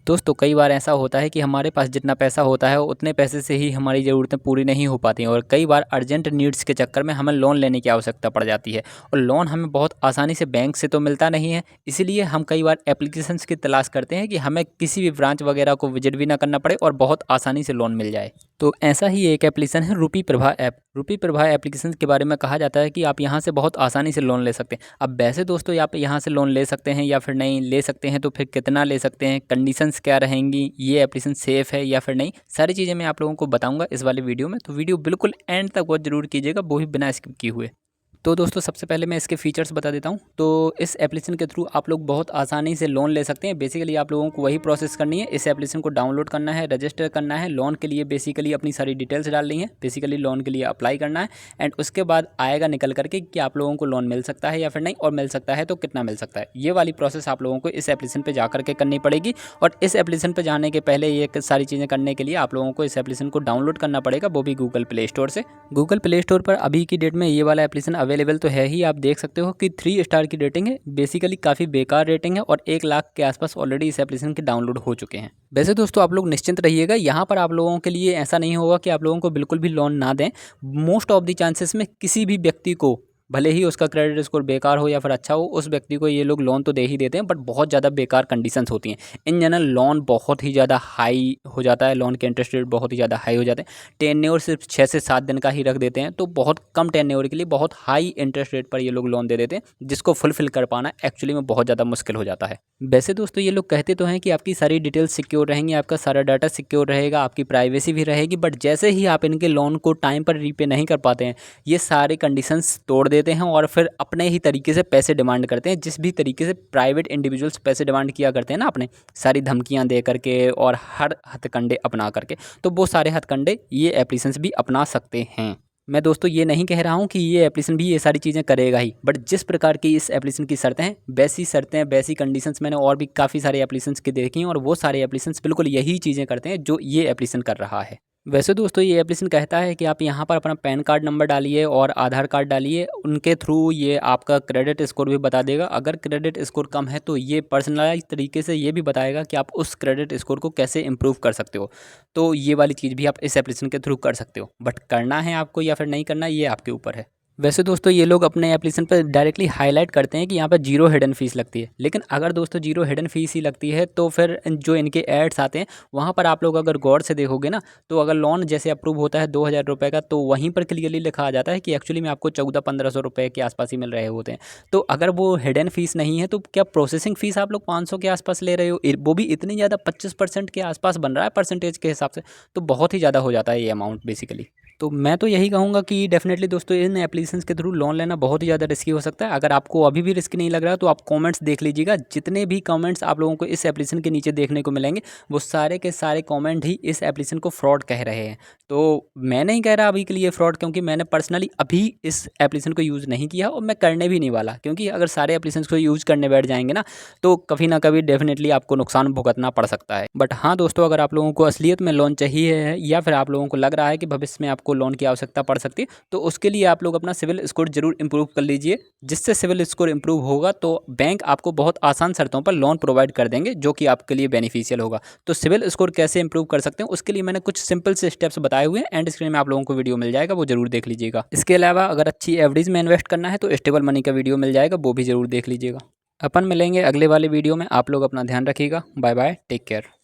दोस्तों कई बार ऐसा होता है कि हमारे पास जितना पैसा होता है उतने पैसे से ही हमारी ज़रूरतें पूरी नहीं हो पाती हैं और कई बार अर्जेंट नीड्स के चक्कर में हमें लोन लेने की आवश्यकता पड़ जाती है और लोन हमें बहुत आसानी से बैंक से तो मिलता नहीं है। इसीलिए हम कई बार एप्लीकेशंस की तलाश करते हैं कि हमें किसी भी ब्रांच वगैरह को विजिट भी ना करना पड़े और बहुत आसानी से लोन मिल जाए। तो ऐसा ही एक एप्लीकेशन है रूपी प्रभा ऐप। रूपी प्रभा एप्लीकेशन के बारे में कहा जाता है कि आप यहाँ से बहुत आसानी से लोन ले सकते हैं। अब वैसे दोस्तों आप यहाँ से लोन ले सकते हैं या फिर नहीं ले सकते हैं, तो फिर कितना ले सकते हैं, कंडीशंस क्या रहेंगी, ये एप्लीकेशन सेफ़ है या फिर नहीं, सारी चीज़ें मैं आप लोगों को बताऊँगा इस वाले वीडियो में। तो वीडियो बिल्कुल एंड तक वॉच ज़रूर कीजिएगा, वो भी बिना स्किप किए हुए। तो दोस्तों सबसे पहले मैं इसके फ़ीचर्स बता देता हूँ। तो इस एप्लीकेशन के थ्रू आप लोग बहुत आसानी से लोन ले सकते हैं। बेसिकली आप लोगों को वही प्रोसेस करनी है, इस एप्लीकेशन को डाउनलोड करना है, रजिस्टर करना है, लोन के लिए बेसिकली अपनी सारी डिटेल्स डालनी है, बेसिकली लोन के लिए अप्लाई करना है एंड उसके बाद आएगा निकल करके कि आप लोगों को लोन मिल सकता है या फिर नहीं, और मिल सकता है तो कितना मिल सकता है। ये वाली प्रोसेस आप लोगों को इस एप्लीकेशन पर जा करके करनी पड़ेगी। और इस एप्लीकेशन पर जाने के पहले ये सारी चीज़ें करने के लिए आप लोगों को इस एप्लीकेशन को डाउनलोड करना पड़ेगा, वो भी गूगल प्ले स्टोर से। गूगल प्ले स्टोर पर अभी की डेट में ये वाला एप्लीकेशन अवेलेबल तो है ही, आप देख सकते हो कि 3 स्टार की रेटिंग है। बेसिकली काफ़ी बेकार रेटिंग है और 1 लाख के आसपास ऑलरेडी इस एप्लीकेशन के डाउनलोड हो चुके हैं। वैसे दोस्तों आप लोग निश्चिंत रहिएगा, यहाँ पर आप लोगों के लिए ऐसा नहीं होगा कि आप लोगों को बिल्कुल भी लोन ना दें। मोस्ट ऑफ द चांसेस में किसी भी व्यक्ति को, भले ही उसका क्रेडिट स्कोर बेकार हो या फिर अच्छा हो, उस व्यक्ति को ये लोग लोन तो दे ही देते हैं, बट बहुत ज़्यादा बेकार कंडीशंस होती हैं। इन जनरल लोन बहुत ही ज़्यादा हाई हो जाता है, लोन के इंटरेस्ट रेट बहुत ही ज़्यादा हाई हो जाते हैं। टेन्योर सिर्फ 6 से 7 दिन का ही रख देते हैं, तो बहुत कम टेन्योर के लिए बहुत हाई इंटरेस्ट रेट पर ये लोग लोन दे देते हैं, जिसको फुलफिल कर पाना एक्चुअली में बहुत ज़्यादा मुश्किल हो जाता है। वैसे दोस्तों ये लोग कहते तो हैं कि आपकी सारी डिटेल्स सिक्योर रहेंगी, आपका सारा डाटा सिक्योर रहेगा, आपकी प्राइवेसी भी रहेगी, बट जैसे ही आप इनके लोन को टाइम पर रीपे नहीं कर पाते हैं, ये सारे कंडीशंस तोड़ देते हैं और फिर अपने ही तरीके से पैसे डिमांड करते हैं। जिस भी तरीके से प्राइवेट इंडिविजुअल्स पैसे डिमांड किया करते हैं ना, अपने सारी धमकियां दे करके और हर हथकंडे अपना करके, तो वो सारे हथकंडे ये एप्लीकेशंस भी अपना सकते हैं। मैं दोस्तों ये नहीं कह रहा हूँ कि ये एप्लीकेशन भी ये सारी चीज़ें करेगा ही, बट जिस प्रकार की इस एप्लीकेशन की शर्तें हैं, वैसी कंडीशंस मैंने और भी काफ़ी सारे एप्लीकेशंस की देखी हैं और वो सारे एप्लीकेशंस बिल्कुल यही चीज़ें करते हैं जो ये एप्लीकेशन कर रहा है। वैसे दोस्तों ये एप्लीकेशन कहता है कि आप यहाँ पर अपना पैन कार्ड नंबर डालिए और आधार कार्ड डालिए, उनके थ्रू ये आपका क्रेडिट स्कोर भी बता देगा। अगर क्रेडिट स्कोर कम है तो ये पर्सनलाइज तरीके से ये भी बताएगा कि आप उस क्रेडिट स्कोर को कैसे इम्प्रूव कर सकते हो। तो ये वाली चीज़ भी आप इस एप्लीकेशन के थ्रू कर सकते हो, बट करना है आपको या फिर नहीं करना, ये आपके ऊपर है। वैसे दोस्तों ये लोग अपने एप्लीकेशन पर डायरेक्टली हाईलाइट करते हैं कि यहाँ पर जीरो हिडन फीस लगती है, लेकिन अगर दोस्तों जीरो हिडन फीस ही लगती है तो फिर जो इनके एड्स आते हैं वहाँ पर आप लोग अगर गौर से देखोगे ना, तो अगर लोन जैसे अप्रूव होता है 2000 रुपये का, तो वहीं पर क्लियरली लिखा आ जाता है कि एक्चुअली में आपको 1400-1500 रुपये के आसपास ही मिल रहे होते हैं। तो अगर वो हिडन फीस नहीं है तो क्या प्रोसेसिंग फ़ीस आप लोग 500 के आसपास ले रहे हो, वो भी इतनी ज़्यादा 25% के आसपास बन रहा है परसेंटेज के हिसाब से, तो बहुत ही ज़्यादा हो जाता है ये अमाउंट बेसिकली। तो मैं तो यही कहूँगा कि डेफ़िनेटली दोस्तों इन एप्लीकेशंस के थ्रू लोन लेना बहुत ही ज़्यादा रिस्की हो सकता है। अगर आपको अभी भी रिस्क नहीं लग रहा तो आप कमेंट्स देख लीजिएगा, जितने भी कमेंट्स आप लोगों को इस एप्लीकेशन के नीचे देखने को मिलेंगे, वो सारे के सारे कमेंट ही इस एप्लीकेशन को फ्रॉड कह रहे हैं। तो मैं नहीं कह रहा अभी के लिए फ्रॉड, क्योंकि मैंने पर्सनली अभी इस एप्लीकेशन को यूज़ नहीं किया और मैं करने भी नहीं वाला, क्योंकि अगर सारे एप्लीकेशंस को यूज़ करने बैठ जाएंगे ना, तो कभी ना कभी डेफ़िनेटली आपको नुकसान भुगतना पड़ सकता है। बट हाँ दोस्तों, अगर आप लोगों को असलियत में लोन चाहिए है या फिर आप लोगों को लग रहा है कि भविष्य में आपको लोन की आवश्यकता पड़ सकती है, तो उसके लिए आप लोग अपना सिविल स्कोर जरूर इंप्रूव कर लीजिए। जिससे सिविल स्कोर इंप्रूव होगा तो बैंक आपको बहुत आसान शर्तों पर लोन प्रोवाइड कर देंगे, जो कि आपके लिए बेनिफिशियल होगा। तो सिविल स्कोर कैसे इंप्रूव कर सकते हैं उसके लिए मैंने कुछ सिंपल से स्टेप्स बताए हुए हैं, एंड स्क्रीन में आप लोगों को वीडियो मिल जाएगा, वो जरूर देख लीजिएगा। इसके अलावा अगर अच्छी एवरेज में इन्वेस्ट करना है तो स्टेबल मनी का वीडियो मिल जाएगा, वो भी जरूर देख लीजिएगा। अपन मिलेंगे अगले वाले वीडियो में, आप लोग अपना ध्यान रखिएगा। Bye bye, take care.